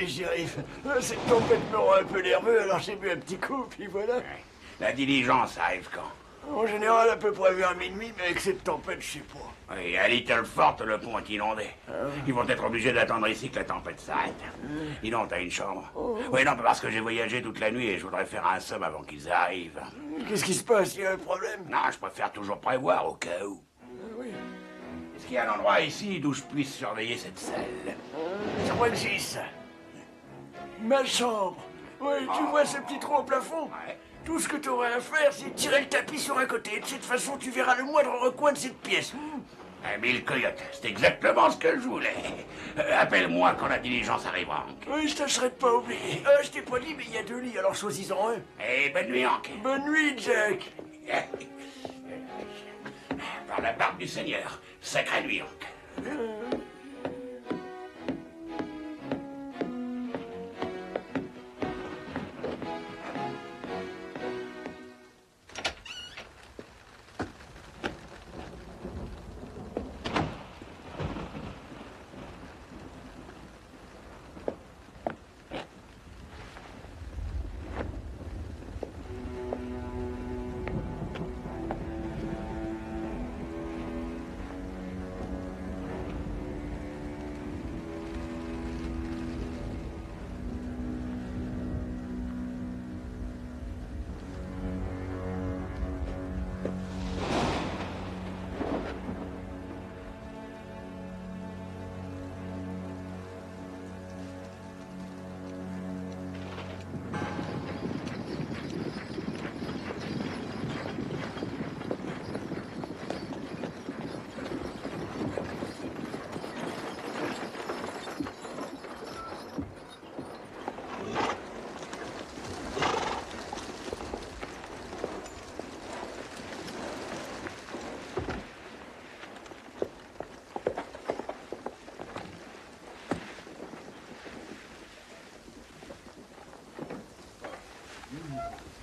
Allez, j'y arrive. Cette tempête me rend un peu nerveux, alors j'ai bu un petit coup, puis voilà. Ouais. La diligence arrive quand? En général, à peu près vers minuit, mais avec cette tempête, je sais pas. Oui, à Little Fort, le pont est inondé. Ils vont être obligés d'attendre ici que la tempête s'arrête. Dis donc, t'as une chambre? Oui, non, parce que j'ai voyagé toute la nuit et je voudrais faire un somme avant qu'ils arrivent. Qu'est-ce qui se passe? Il y a un problème? Non, je préfère toujours prévoir au cas où. Oui. Est-ce qu'il y a un endroit ici d'où je puisse surveiller cette salle? Je crois que j'ai ça. Ma chambre. Oui, tu vois ce petit trou au plafond? Ouais. Tout ce que tu auras à faire, c'est tirer le tapis sur un côté. De cette façon, tu verras le moindre recoin de cette pièce. Mille coyotes, c'est exactement ce que je voulais. Appelle-moi quand la diligence arrivera, Hank. Oui, je tâcherai de pas oublier. Je t'ai pas dit, mais il y a 2 lits, alors choisis-en un. Et bonne nuit, Hank. Bonne nuit, Jack. Par la barbe du Seigneur, sacrée nuit, Hank.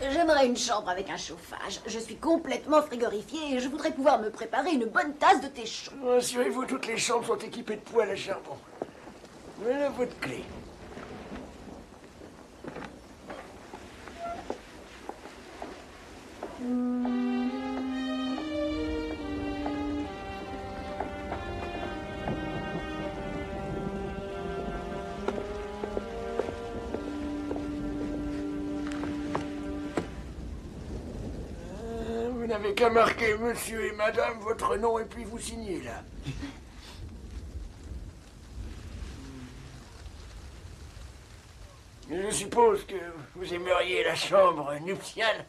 J'aimerais une chambre avec un chauffage. Je suis complètement frigorifiée et je voudrais pouvoir me préparer une bonne tasse de thé chaud. Rassurez-vous, toutes les chambres sont équipées de poêles à charbon. Voilà votre clé. Vous n'avez qu'à marquer monsieur et madame votre nom et puis vous signez là. Je suppose que vous aimeriez la chambre nuptiale.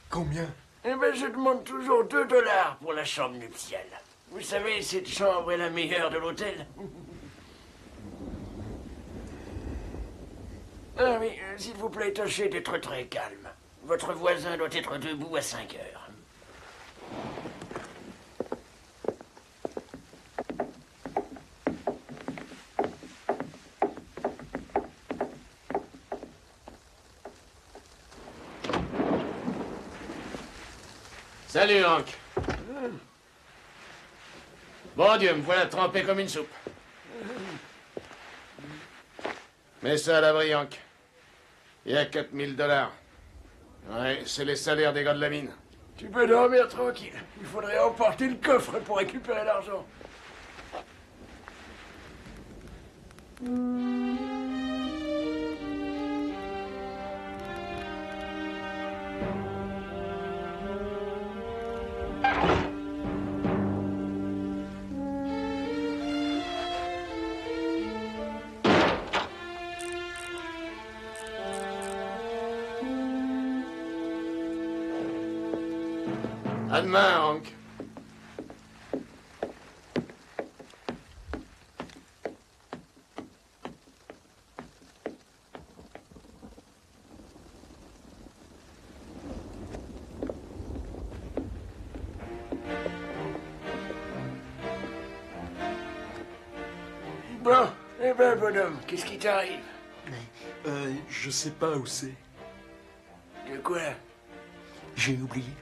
Combien? Eh ben, je demande toujours 2 $ pour la chambre nuptiale. Vous savez, cette chambre est la meilleure de l'hôtel. Ah oui, s'il vous plaît, tâchez d'être très calme. Votre voisin doit être debout à 5 heures. Salut, Hank. Bon Dieu, me voilà trempé comme une soupe. Mets ça à l'abri, Hank. Il y a 4 000 $. Ouais, c'est les salaires des gars de la mine. Tu peux dormir tranquille. Il faudrait emporter le coffre pour récupérer l'argent. À demain, Hank. Bon, eh ben, bonhomme, qu'est-ce qui t'arrive? Je sais pas où c'est. De quoi? J'ai oublié.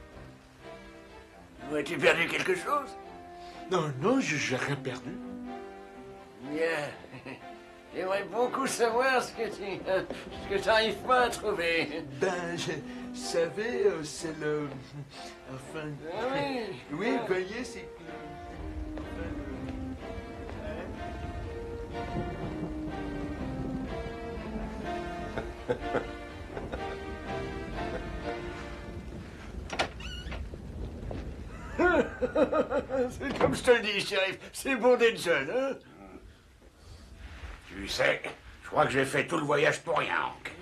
As-tu perdu quelque chose? Non, non, j'ai rien perdu. Bien. J'aimerais beaucoup savoir ce que tu n'arrives pas à trouver. Ben, vous savez, c'est le... Enfin... Ah oui. Oui, vous voyez, c'est... C'est comme je te le dis, shérif, c'est bon d'être jeune, hein? Tu sais, je crois que j'ai fait tout le voyage pour rien, Hank.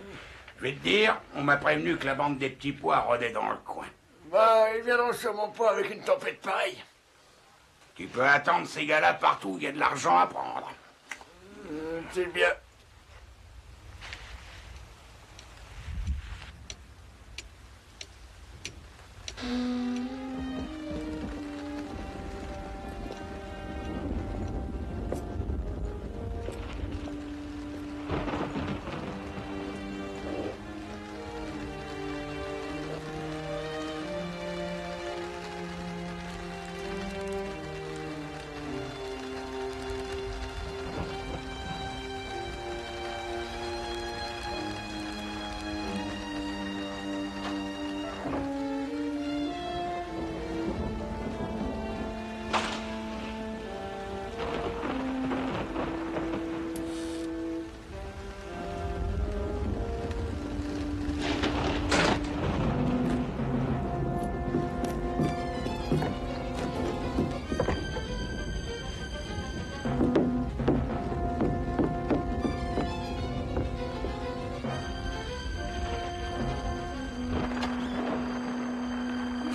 Je vais te dire, on m'a prévenu que la bande des petits pois rôdait dans le coin. Bah, ils viendront sûrement pas avec une tempête pareille. Tu peux attendre ces gars-là partout où il y a de l'argent à prendre. C'est bien.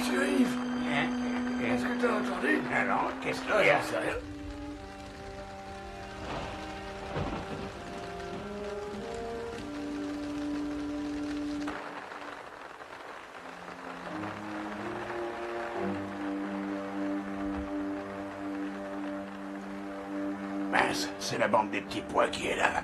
Shérif, est-ce que t'as entendu? Alors, qu'est-ce qu'il Ah, y a? j'en sais rien. Mince, c'est la bande des petits pois qui est là.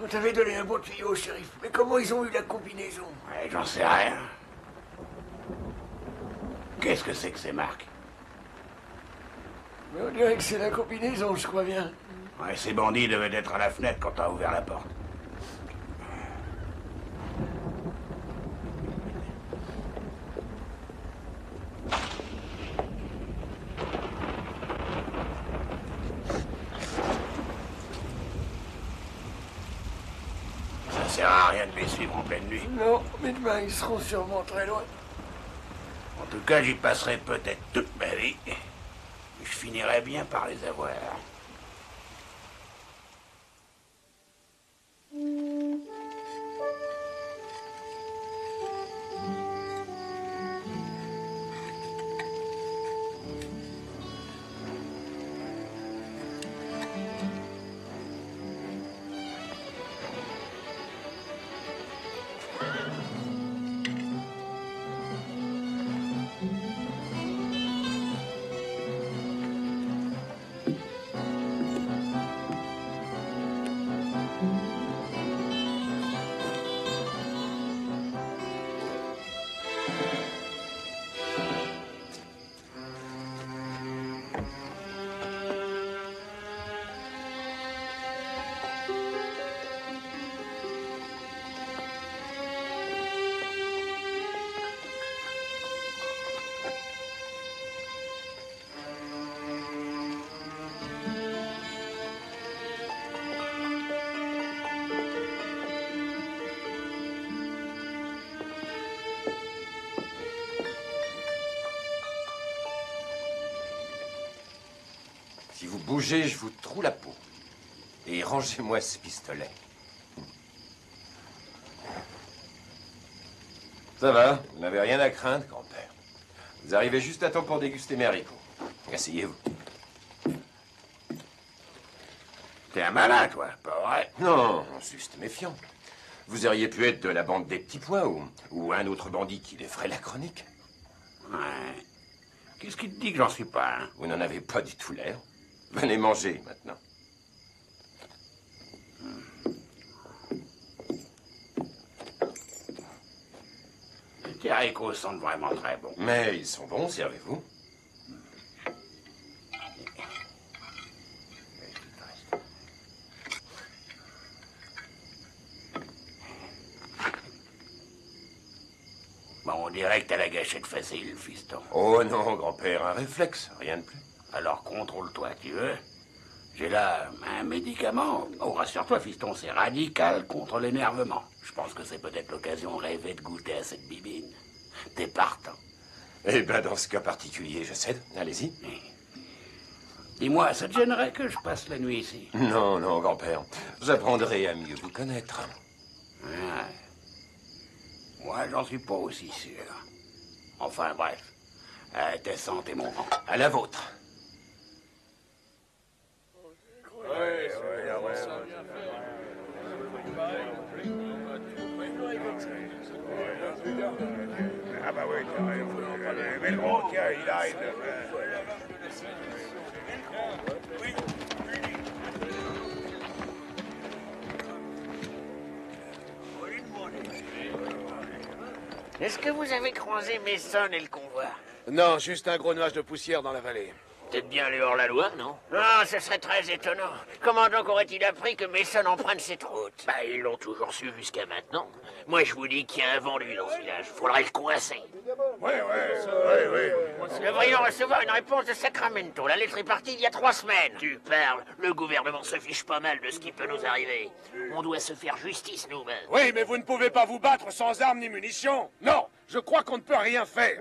On t'avait donné un bon tuyau, shérif. Mais comment ils ont eu la combinaison? Ouais, j'en sais rien. Qu'est-ce que c'est que ces marques? Mais on dirait que c'est la combinaison, je crois bien. Ouais, ces bandits devaient être à la fenêtre quand t'as ouvert la porte. Ça sert à rien de les suivre en pleine nuit. Non, mais demain, ils seront sûrement très loin. En tout cas, j'y passerai peut-être toute ma vie. Je finirai bien par les avoir. Si vous bougez, je vous troue la peau. Et rangez-moi ce pistolet. Ça va, vous n'avez rien à craindre, grand-père. Vous arrivez juste à temps pour déguster mes haricots. Asseyez-vous. T'es un malin, toi, pas vrai? Non, juste méfiant. Vous auriez pu être de la bande des petits pois ou un autre bandit qui les ferait la chronique. Ouais. Qu'est-ce qui te dit que j'en suis pas, hein? Vous n'en avez pas du tout l'air. Venez manger, maintenant. Tes haricots sentent vraiment très bons. Mais ils sont bons, servez-vous. Bon, on dirait que t'as la gâchette facile, fiston. Oh non, grand-père, un réflexe, rien de plus. Alors contrôle-toi, tu veux. J'ai là un médicament. Oh, rassure-toi, fiston, c'est radical contre l'énervement. Je pense que c'est peut-être l'occasion rêvée de goûter à cette bibine. T'es partant. Eh ben, dans ce cas particulier, je cède. Allez-y. Dis-moi, ça te gênerait que je passe la nuit ici? Non, non, grand-père. J'apprendrai à mieux vous connaître. Ouais. Moi, j'en suis pas aussi sûr. Enfin, bref. T'es santé, mon grand. À la vôtre. Ah bah oui, t'as raison. Mais le gros, tiens, il arrive. Est-ce que vous avez croisé Mason et le convoi? Non, juste un gros nuage de poussière dans la vallée. Peut-être bien le hors-la-loi, non? Non, ce serait très étonnant. Comment donc aurait-il appris que Mason emprunte cette route? Bah, ils l'ont toujours su jusqu'à maintenant. Moi, je vous dis qu'il y a un vendu dans ce village. Faudrait le coincer. Oui. Nous devrions recevoir une réponse de Sacramento. La lettre est partie il y a 3 semaines. Tu parles. Le gouvernement se fiche pas mal de ce qui peut nous arriver. On doit se faire justice nous-mêmes. Oui, mais vous ne pouvez pas vous battre sans armes ni munitions. Non, je crois qu'on ne peut rien faire.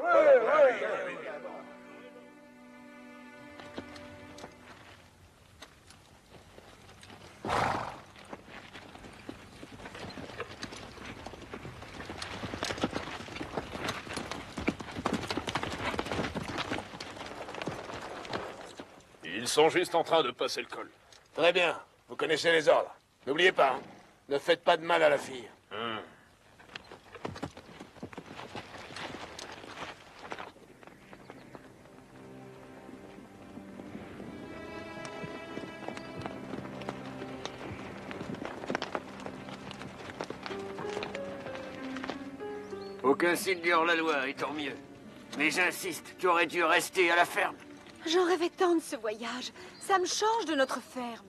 Ils sont juste en train de passer le col. Très bien, vous connaissez les ordres. N'oubliez pas, hein, ne faites pas de mal à la fille. Aucun signe du hors-la-loi, et tant mieux. Mais j'insiste, tu aurais dû rester à la ferme. J'en rêvais tant de ce voyage. Ça me change de notre ferme.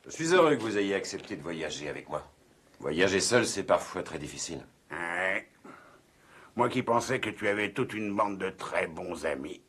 Je suis heureux que vous ayez accepté de voyager avec moi. Voyager seul, c'est parfois très difficile. Ouais. Moi qui pensais que tu avais toute une bande de très bons amis.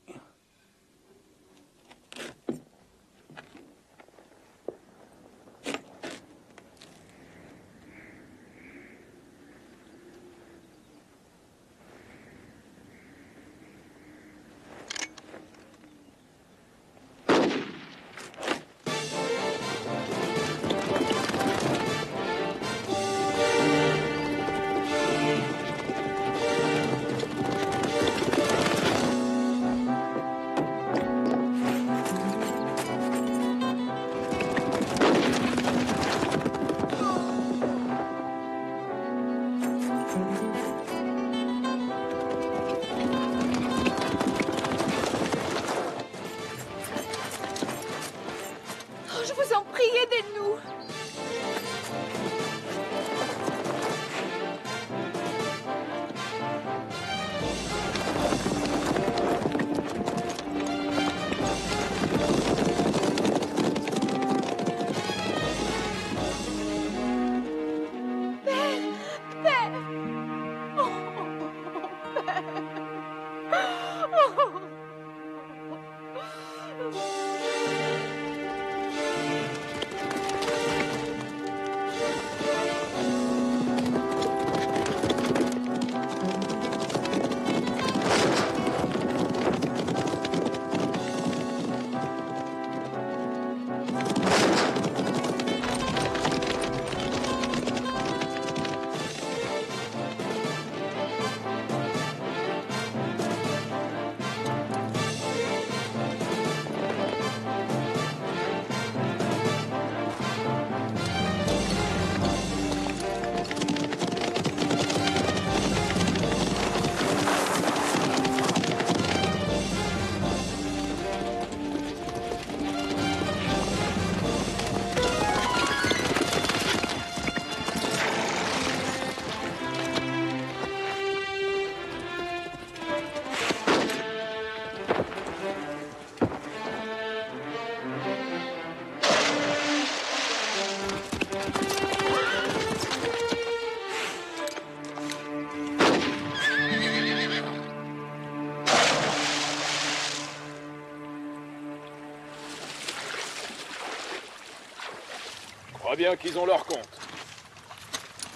crois bien qu'ils ont leur compte.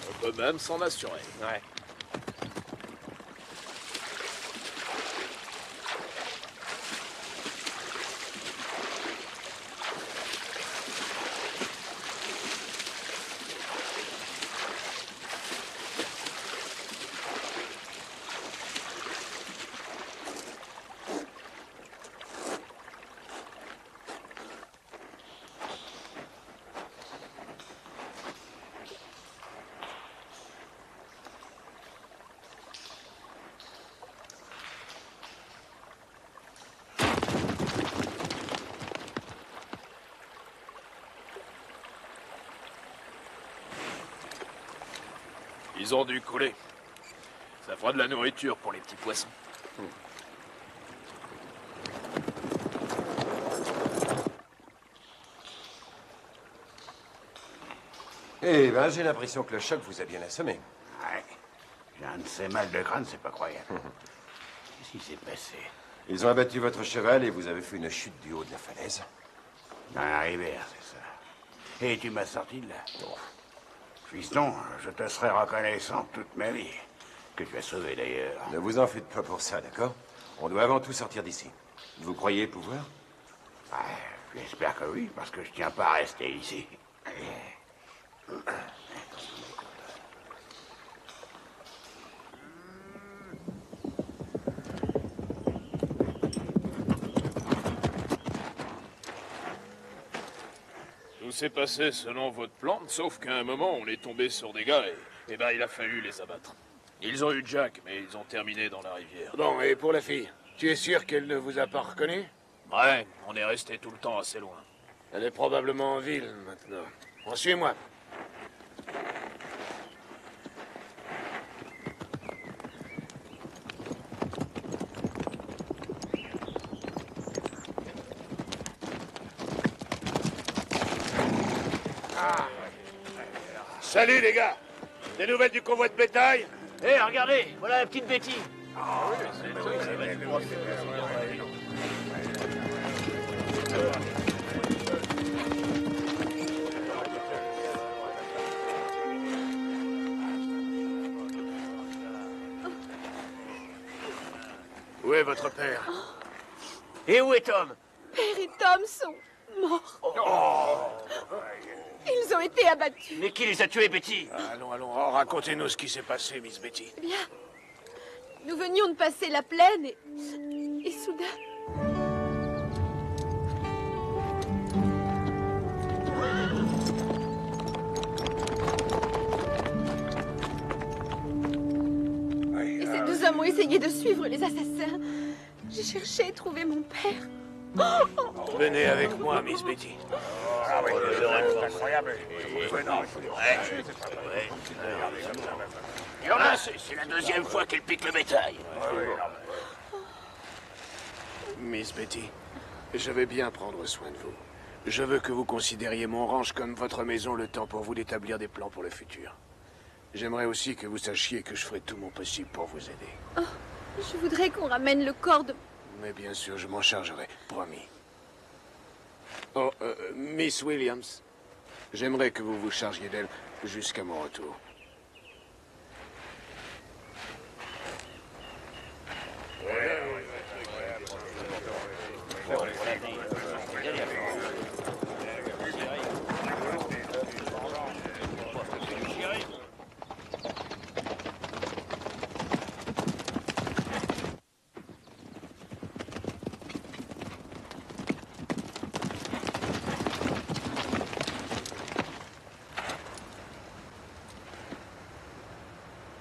On peut même s'en assurer. Ouais. Ils ont dû couler. Ça fera de la nourriture pour les petits poissons. Eh ben, j'ai l'impression que le choc vous a bien assommé. Ouais. J'ai un de ces mal de crâne, c'est pas croyable. Qu'est-ce qui s'est passé? Ils ont abattu votre cheval et vous avez fait une chute du haut de la falaise. Dans la rivière, c'est ça. Et tu m'as sorti de là. Fiston, je te serai reconnaissant toute ma vie. Que tu as sauvé d'ailleurs. Ne vous en faites pas pour ça, d'accord? On doit avant tout sortir d'ici. Vous croyez pouvoir? Ouais, j'espère que oui, parce que je tiens pas à rester ici. Tout s'est passé selon votre plan, sauf qu'à un moment, on est tombé sur des gars et ben, il a fallu les abattre. Ils ont eu Jack, mais ils ont terminé dans la rivière. Bon, et pour la fille, tu es sûr qu'elle ne vous a pas reconnu? Ouais, on est resté tout le temps assez loin. Elle est probablement en ville maintenant. Bon, suis-moi. Salut les gars! Des nouvelles du convoi de bétail? Hé, regardez, voilà la petite Betty. Où est votre père? Et où est Tom? Père et Tom sont morts. Ils ont été abattus. Mais qui les a tués, Betty? Allons, oh, racontez-nous ce qui s'est passé, Miss Betty. Eh bien, nous venions de passer la plaine et soudain... Et ces deux hommes ont essayé de suivre les assassins. J'ai cherché et trouvé mon père. Venez avec moi, Miss Betty. Ah oui, c'est incroyable. Il y en a, c'est la deuxième fois qu'elle pique le bétail. Miss Betty, je vais bien prendre soin de vous. Je veux que vous considériez mon ranch comme votre maison le temps pour vous d'établir des plans pour le futur. J'aimerais aussi que vous sachiez que je ferai tout mon possible pour vous aider. Oh, je voudrais qu'on ramène le corps de... Mais bien sûr, je m'en chargerai, promis. Oh, Miss Williams, j'aimerais que vous vous chargiez d'elle jusqu'à mon retour.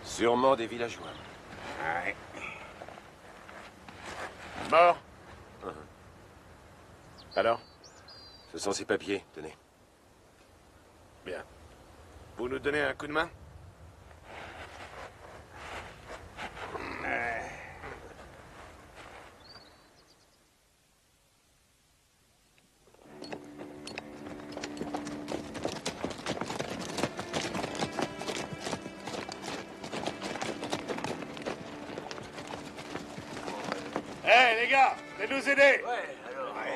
Sûrement des villageois. Ouais. Mort? Alors? Ce sont ces papiers, tenez. Bien. Vous nous donnez un coup de main? Hé, les gars, venez nous aider!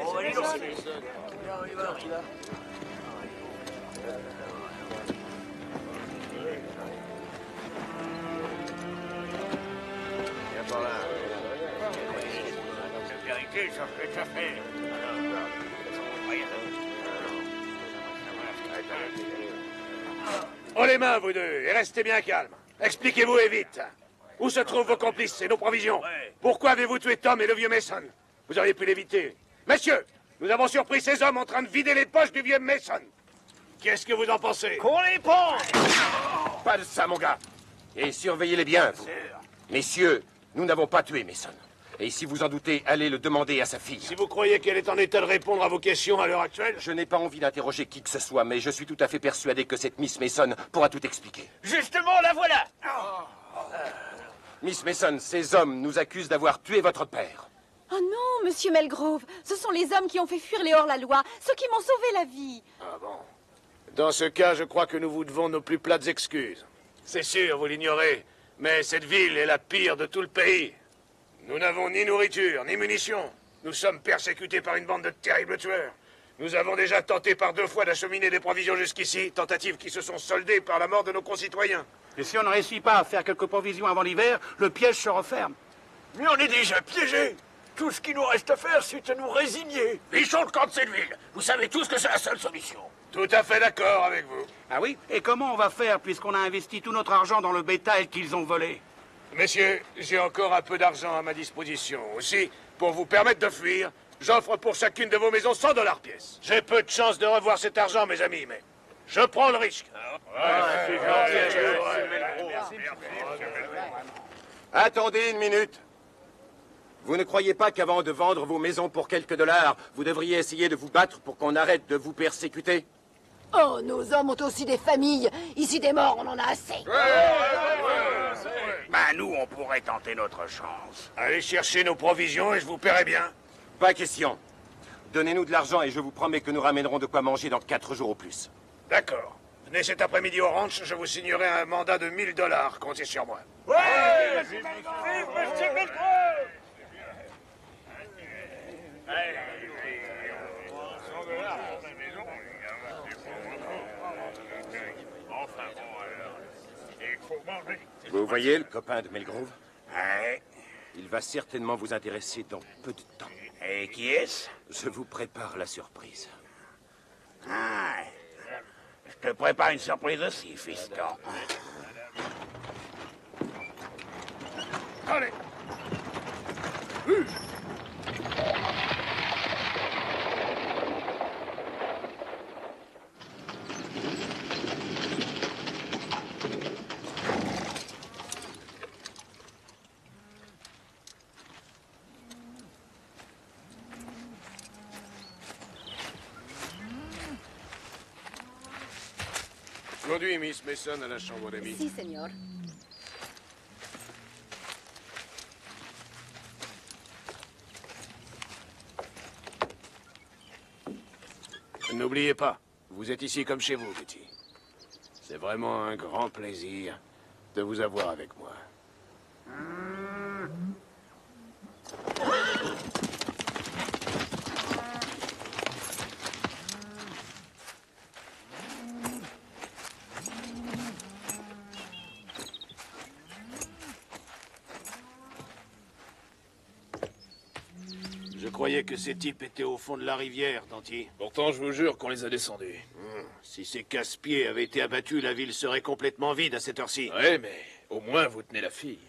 On va les lancer. On y va. si, ça fait, ça fait. Oh les mains, vous deux, et restez bien calmes. Expliquez-vous et vite. Où se trouvent vos complices et nos provisions? Pourquoi avez-vous tué Tom et le vieux Mason? Vous auriez pu l'éviter. Messieurs, nous avons surpris ces hommes en train de vider les poches du vieux Mason. Qu'est-ce que vous en pensez? Qu'on les pend! Pas de ça, mon gars. Et surveillez-les bien, vous. Messieurs, nous n'avons pas tué Mason. Et si vous en doutez, allez le demander à sa fille. Si vous croyez qu'elle est en état de répondre à vos questions à l'heure actuelle... Je n'ai pas envie d'interroger qui que ce soit, mais je suis tout à fait persuadé que cette Miss Mason pourra tout expliquer. Justement, la voilà! Miss Mason, ces hommes nous accusent d'avoir tué votre père. Oh non, monsieur Melgrove, ce sont les hommes qui ont fait fuir les hors-la-loi, ceux qui m'ont sauvé la vie. Ah bon? Dans ce cas, je crois que nous vous devons nos plus plates excuses. C'est sûr, vous l'ignorez, mais cette ville est la pire de tout le pays. Nous n'avons ni nourriture, ni munitions. Nous sommes persécutés par une bande de terribles tueurs. Nous avons déjà tenté par 2 fois d'acheminer des provisions jusqu'ici, tentatives qui se sont soldées par la mort de nos concitoyens. Et si on ne réussit pas à faire quelques provisions avant l'hiver, le piège se referme. Mais on est déjà piégés! Tout ce qu'il nous reste à faire, c'est de nous résigner. Fichons le camp de cette ville. Vous savez tous que c'est la seule solution. Tout à fait d'accord avec vous. Ah oui? Et comment on va faire puisqu'on a investi tout notre argent dans le bétail qu'ils ont volé? Messieurs, j'ai encore un peu d'argent à ma disposition. Aussi, pour vous permettre de fuir, j'offre pour chacune de vos maisons 100 $ pièce. J'ai peu de chance de revoir cet argent, mes amis, mais je prends le risque. Attendez une minute. Vous ne croyez pas qu'avant de vendre vos maisons pour quelques dollars, vous devriez essayer de vous battre pour qu'on arrête de vous persécuter? Oh, nos hommes ont aussi des familles. Ici, des morts, on en a assez. Ben, nous, on pourrait tenter notre chance. Allez chercher nos provisions et je vous paierai bien. Pas question. Donnez-nous de l'argent et je vous promets que nous ramènerons de quoi manger dans 4 jours au plus. D'accord. Venez cet après-midi au ranch, je vous signerai un mandat de 1000 $. Comptez sur moi. Vous voyez le copain de Melgrove? Ouais. Il va certainement vous intéresser dans peu de temps. Et qui est-ce? Je vous prépare la surprise. Ah, je te prépare une surprise aussi, fiston. Allez. Conduis Miss Mason à la chambre d'amis. Si, señor. N'oubliez pas, vous êtes ici comme chez vous, Betty. C'est vraiment un grand plaisir de vous avoir avec moi. Je croyais que ces types étaient au fond de la rivière, Danty. Pourtant, je vous jure qu'on les a descendus. Si ces casse-pieds avaient été abattus, la ville serait complètement vide à cette heure-ci. Ouais, mais au moins vous tenez la fille.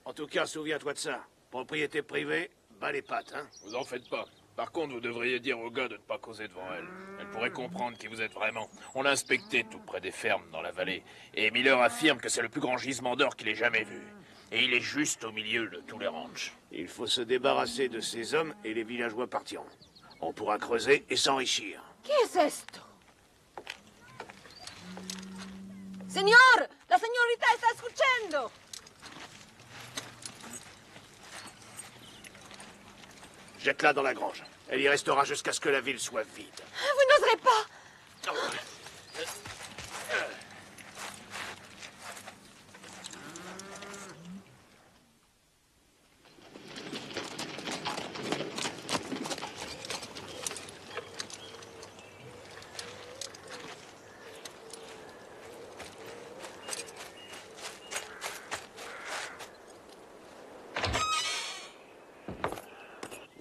En tout cas, souviens-toi de ça. Propriété privée, bas les pattes, hein. Vous en faites pas. Par contre, vous devriez dire au gars de ne pas causer devant elle. Elle pourrait comprendre qui vous êtes vraiment. On l'a inspecté tout près des fermes dans la vallée. Et Miller affirme que c'est le plus grand gisement d'or qu'il ait jamais vu. Et il est juste au milieu de tous les ranchs. Il faut se débarrasser de ces hommes et les villageois partiront. On pourra creuser et s'enrichir. ¿Qué es esto? Señor, la señorita está escuchando. Jette-la dans la grange. Elle y restera jusqu'à ce que la ville soit vide. Vous n'oserez pas.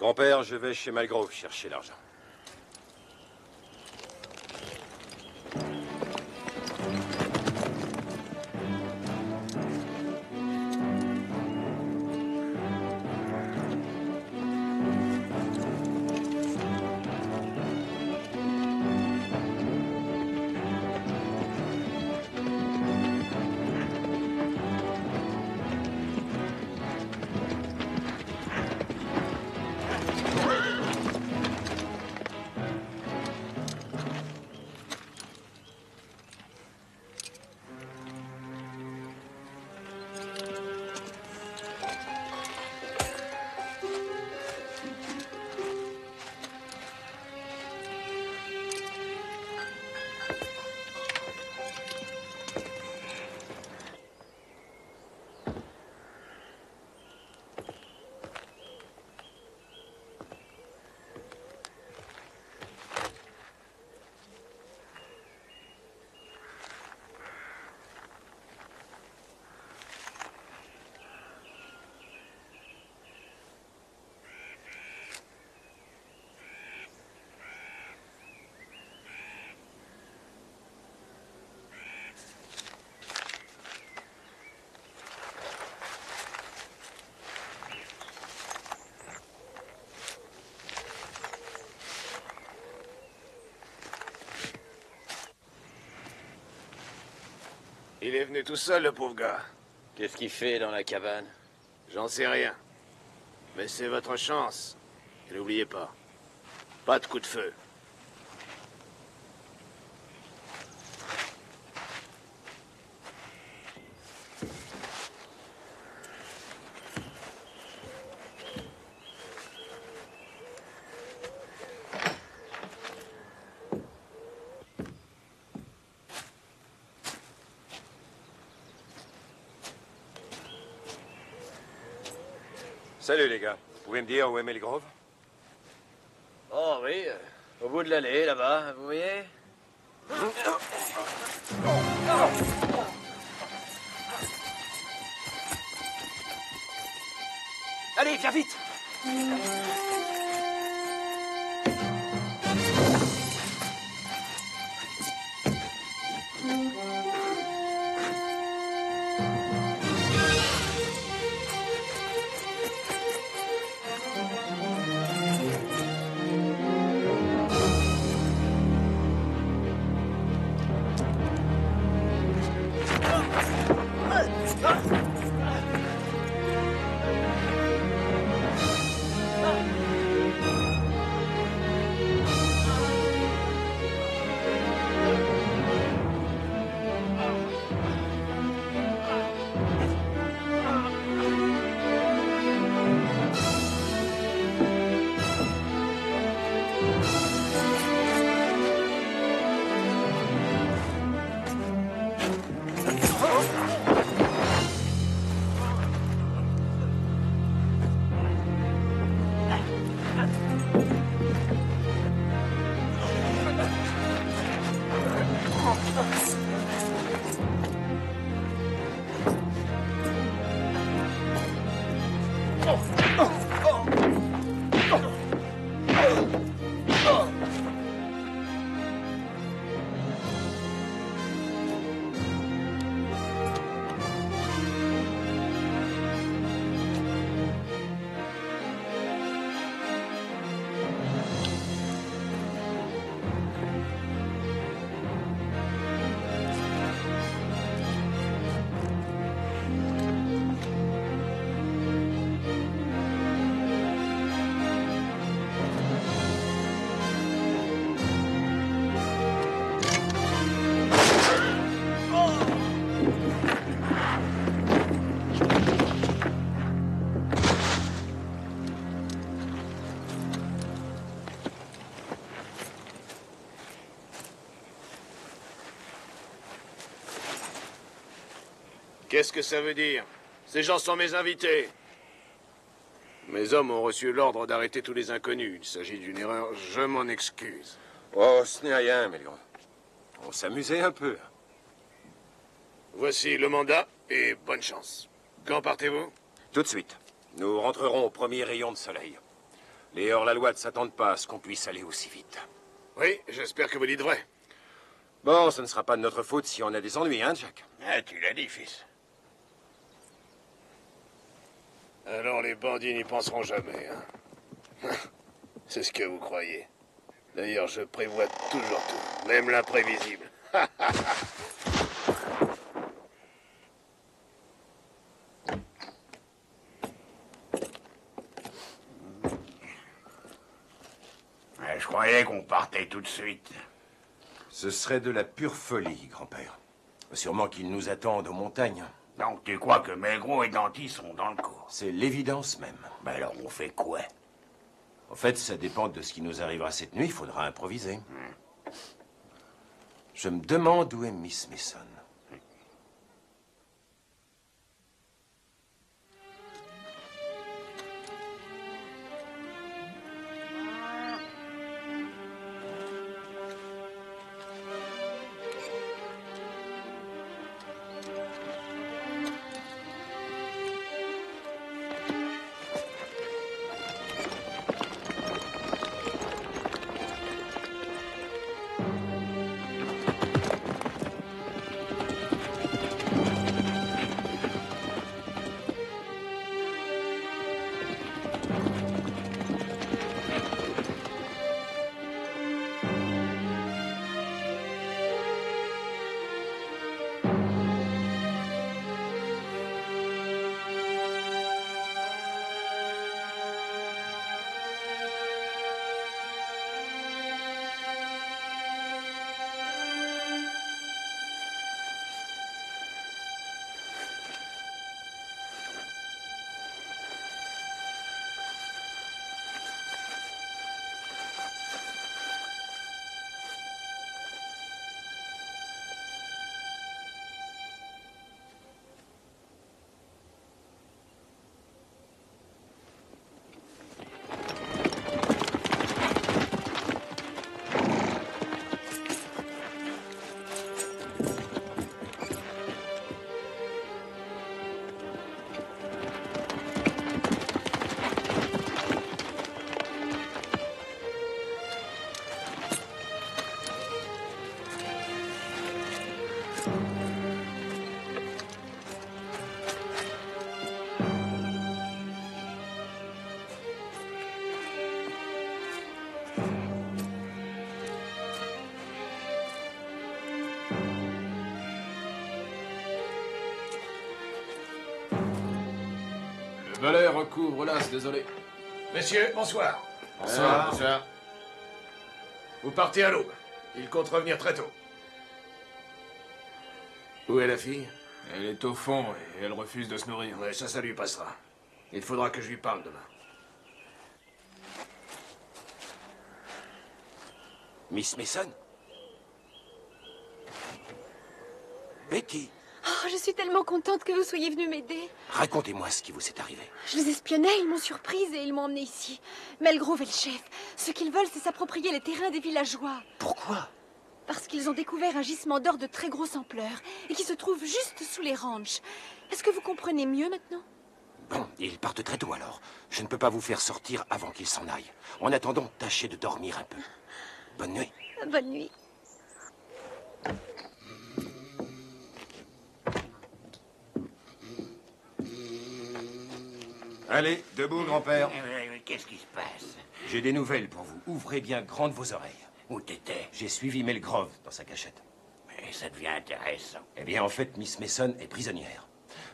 Grand-père, je vais chez Malgrove chercher l'argent. Il est venu tout seul, le pauvre gars. Qu'est-ce qu'il fait dans la cabane? J'en sais rien. Mais c'est votre chance. Et n'oubliez pas, pas de coup de feu. Salut les gars. Vous pouvez me dire où est Malgrove? Oh oui, au bout de l'allée, là-bas, vous voyez? Allez, viens vite! Qu'est-ce que ça veut dire? Ces gens sont mes invités. Mes hommes ont reçu l'ordre d'arrêter tous les inconnus. Il s'agit d'une erreur, je m'en excuse. Oh, ce n'est rien, Malgrove. On s'amusait un peu. Voici le mandat et bonne chance. Quand partez-vous? Tout de suite. Nous rentrerons au premier rayon de soleil. Les hors-la-loi ne s'attendent pas à ce qu'on puisse aller aussi vite. Oui, j'espère que vous dites vrai. Bon, ce ne sera pas de notre faute si on a des ennuis, hein, Jack? Ah, tu l'as dit, fils. Alors les bandits n'y penseront jamais, hein. C'est ce que vous croyez. D'ailleurs, je prévois toujours tout, même l'imprévisible. Je croyais qu'on partait tout de suite. Ce serait de la pure folie, grand-père. Sûrement qu'ils nous attendent aux montagnes. Donc tu crois que Maigret et Danty sont dans le coup? C'est l'évidence même. Ben alors on fait quoi? En fait, ça dépend de ce qui nous arrivera cette nuit. Il faudra improviser. Je me demande où est Miss Mason. Le valet recouvre l'as, désolé. Messieurs, bonsoir. Bonsoir. Bonsoir. Vous partez à l'aube. Il compte revenir très tôt. Où est la fille? Elle est au fond et elle refuse de se nourrir. Ouais, ça lui passera. Il faudra que je lui parle demain. Miss Mason? Betty, Oh, je suis tellement contente que vous soyez venu m'aider. racontez-moi ce qui vous est arrivé. Je les espionnais, ils m'ont surprise et ils m'ont emmenée ici. Melgrove est le chef. Ce qu'ils veulent, c'est s'approprier les terrains des villageois. Pourquoi? Parce qu'ils ont découvert un gisement d'or de très grosse ampleur et qui se trouve juste sous les ranchs. Est-ce que vous comprenez mieux maintenant? Bon, ils partent très tôt alors. Je ne peux pas vous faire sortir avant qu'ils s'en aillent. En attendant, tâchez de dormir un peu. Bonne nuit. Bonne nuit. Allez, debout, grand-père. Qu'est-ce qui se passe? J'ai des nouvelles pour vous. Ouvrez bien grandes vos oreilles. Où t'étais? J'ai suivi Melgrove dans sa cachette. Mais ça devient intéressant. Eh bien, en fait, Miss Mason est prisonnière.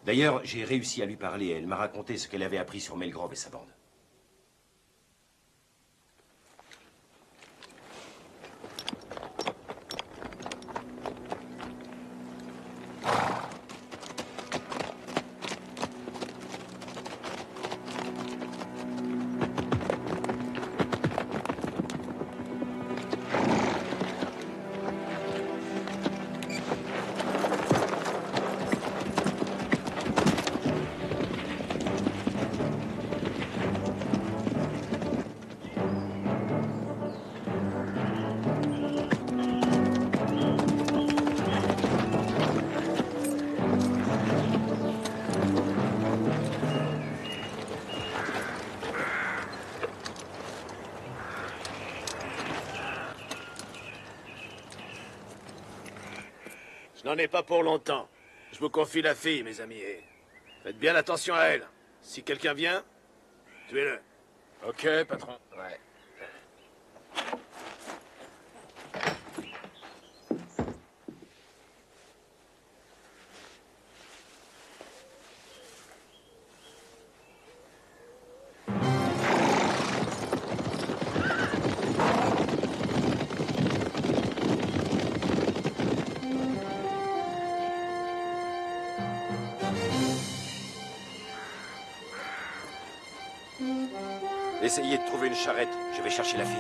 D'ailleurs, j'ai réussi à lui parler et elle m'a raconté ce qu'elle avait appris sur Melgrove et sa bande. N'en est pas pour longtemps. Je vous confie la fille, mes amis, et faites bien attention à elle. Si quelqu'un vient, tuez-le. Ok, patron. Ouais. Essayez de trouver une charrette. Je vais chercher la fille.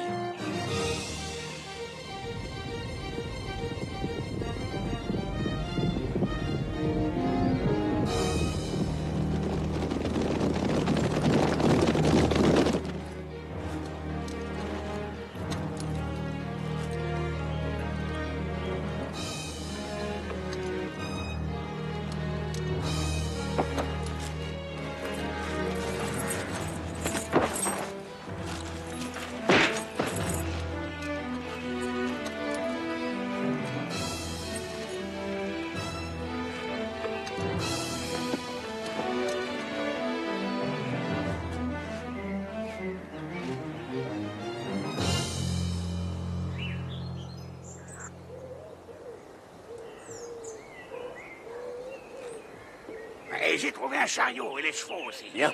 Et j'ai trouvé un chariot et les chevaux aussi. Bien.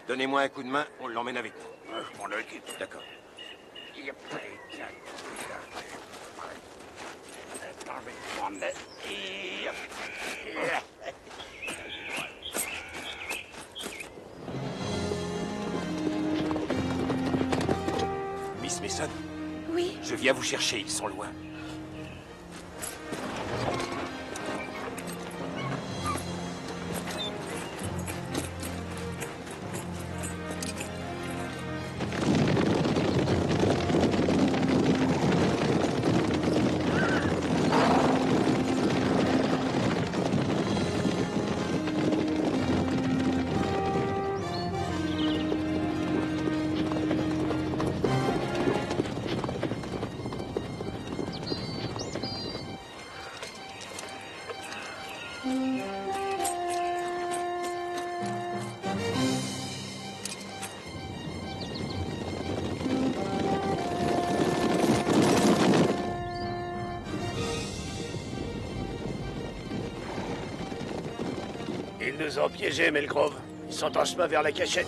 Donnez-moi un coup de main, on l'emmène avec nous. Je m'en occupe. D'accord. Miss Mason, Oui. je viens vous chercher, ils sont loin. Ils nous ont piégés, Melgrove. Ils sont en chemin vers la cachette.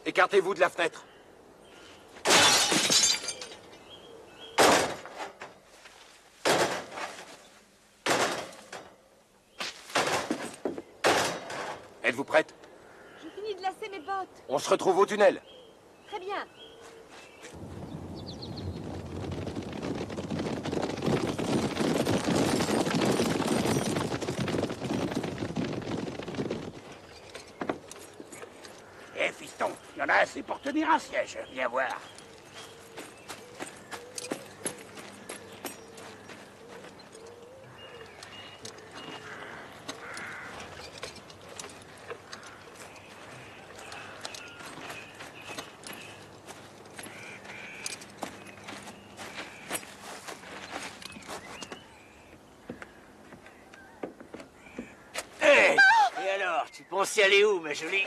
Écartez-vous de la fenêtre. Êtes-vous prête? J'ai fini de lasser mes bottes. On se retrouve au tunnel. Très bien. Eh, fiston, il y en a assez pour tenir un siège. Viens voir. Hé! Et alors, tu penses y aller où, ma jolie?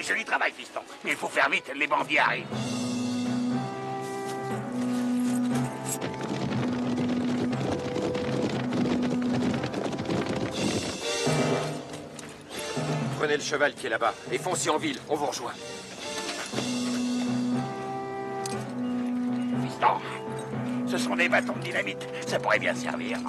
Joli travail, fiston. Mais il faut faire vite, les bandits arrivent. Prenez le cheval qui est là-bas et foncez en ville, on vous rejoint. Fiston, ce sont des bâtons de dynamite. Ça pourrait bien servir.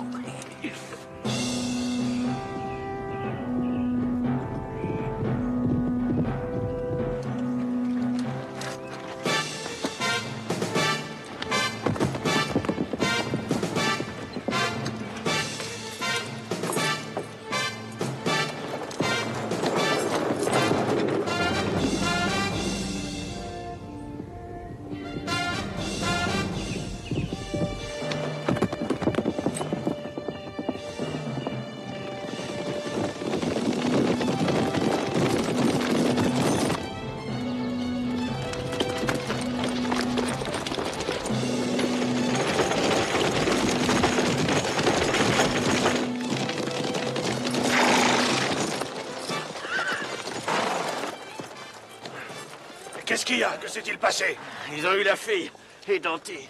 Qu'est-ce qu'il y a? Que s'est-il passé? Ils ont eu la fille, édentée.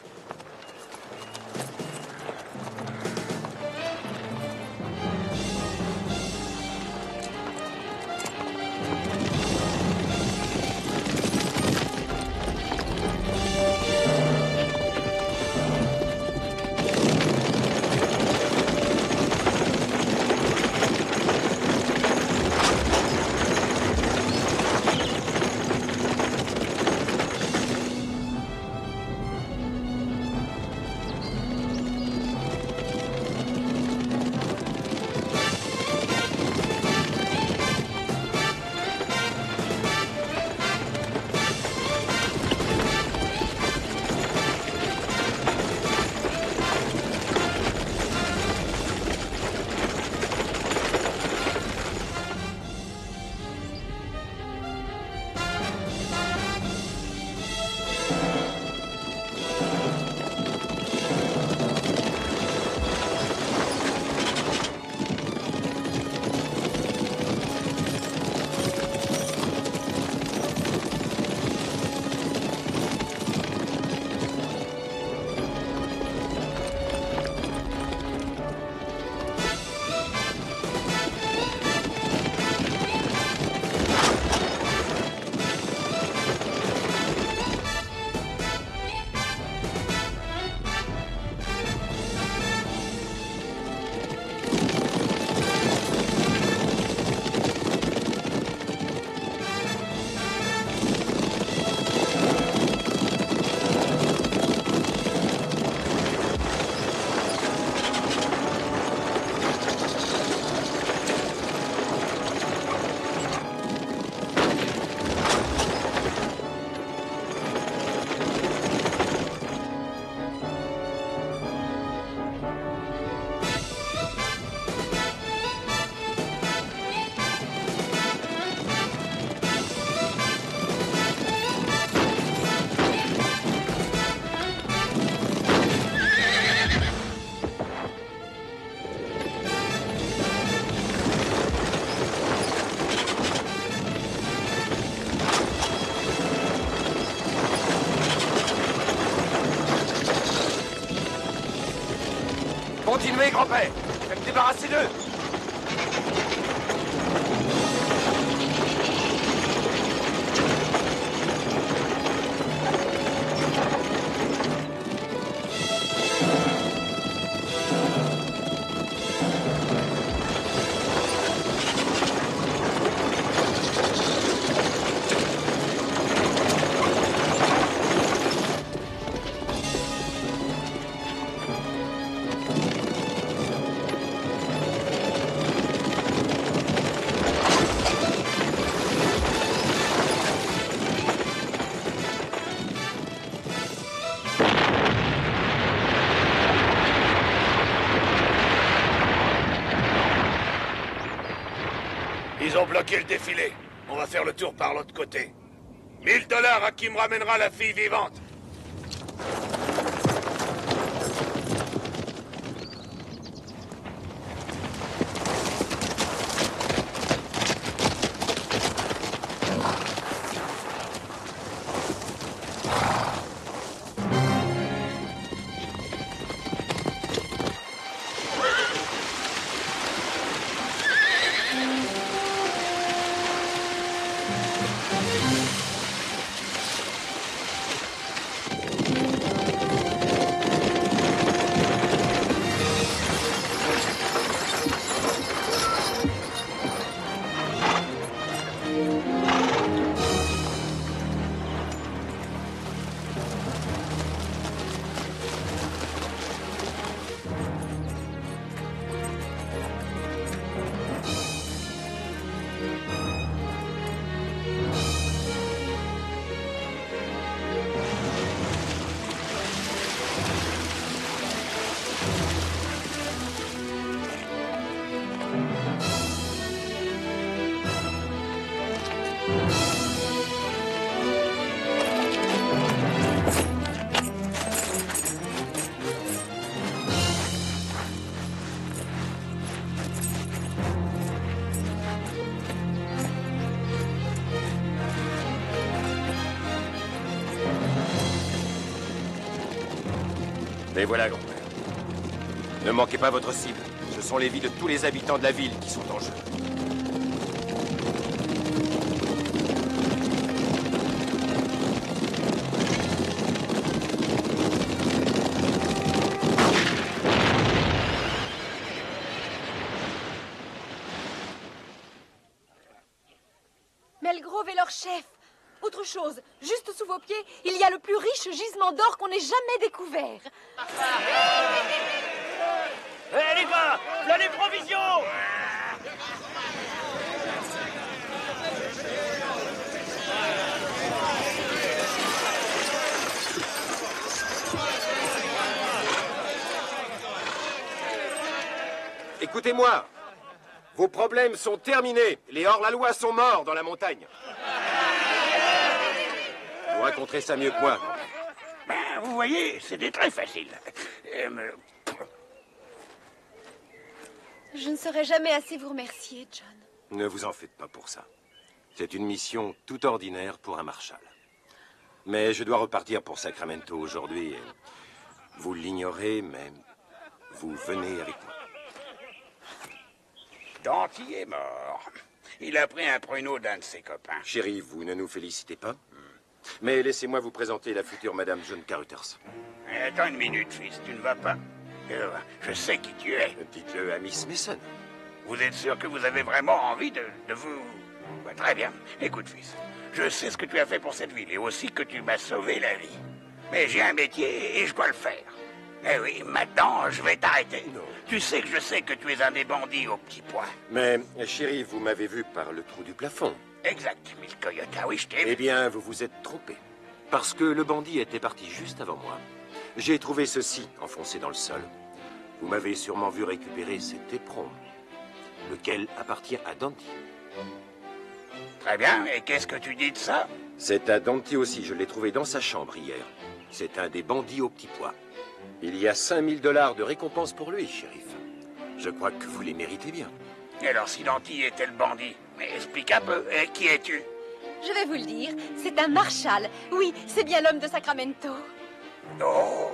Continuez, grand-père. Je vais me débarrasser d'eux. Ils ont bloqué le défilé. On va faire le tour par l'autre côté. 1000 $ à qui me ramènera la fille vivante. Et voilà, grand-père. Ne manquez pas votre cible. Ce sont les vies de tous les habitants de la ville qui sont en jeu. Melgrove est leur chef. Autre chose, juste sous vos pieds, il y a le plus riche gisement d'or qu'on ait jamais découvert. Hé les gars, là les provisions! Écoutez-moi. Vos problèmes sont terminés. Les hors-la-loi sont morts dans la montagne. Vous raconterez ça mieux que moi. Ben, vous voyez, c'était très facile. Je ne saurais jamais assez vous remercier, John. Ne vous en faites pas pour ça. C'est une mission tout ordinaire pour un marshal. Mais je dois repartir pour Sacramento aujourd'hui. Vous l'ignorez, mais vous venez avec moi. Danty est mort. Il a pris un pruneau d'un de ses copains. Chérie, vous ne nous félicitez pas. Mais laissez-moi vous présenter la future Madame John Carruthers. Attends une minute, fils, tu ne vas pas. Je sais qui tu es. Dites-le à Miss Mason. Vous êtes sûr que vous avez vraiment envie de vous... Ben, très bien. Écoute, fils, je sais ce que tu as fait pour cette ville et aussi que tu m'as sauvé la vie. Mais j'ai un métier et je dois le faire. Eh oui, maintenant, je vais t'arrêter. Non. Tu sais que je sais que tu es un des bandits au petit pois. Mais, chérie, vous m'avez vu par le trou du plafond. Exact, Miss Coyote, oui, je t'ai vu. Eh bien, vous vous êtes trompé. Parce que le bandit était parti juste avant moi. J'ai trouvé ceci enfoncé dans le sol. Vous m'avez sûrement vu récupérer cet éperon, lequel appartient à Danty. Très bien, et qu'est-ce que tu dis de ça? C'est à Danty aussi, je l'ai trouvé dans sa chambre hier. C'est un des bandits au petit pois. Il y a 5000 $ de récompense pour lui, shérif. Je crois que vous les méritez bien. Et alors, si Danty était le bandit, mais explique un peu, et qui es-tu? Je vais vous le dire, c'est un marshal. Oui, c'est bien l'homme de Sacramento. Oh.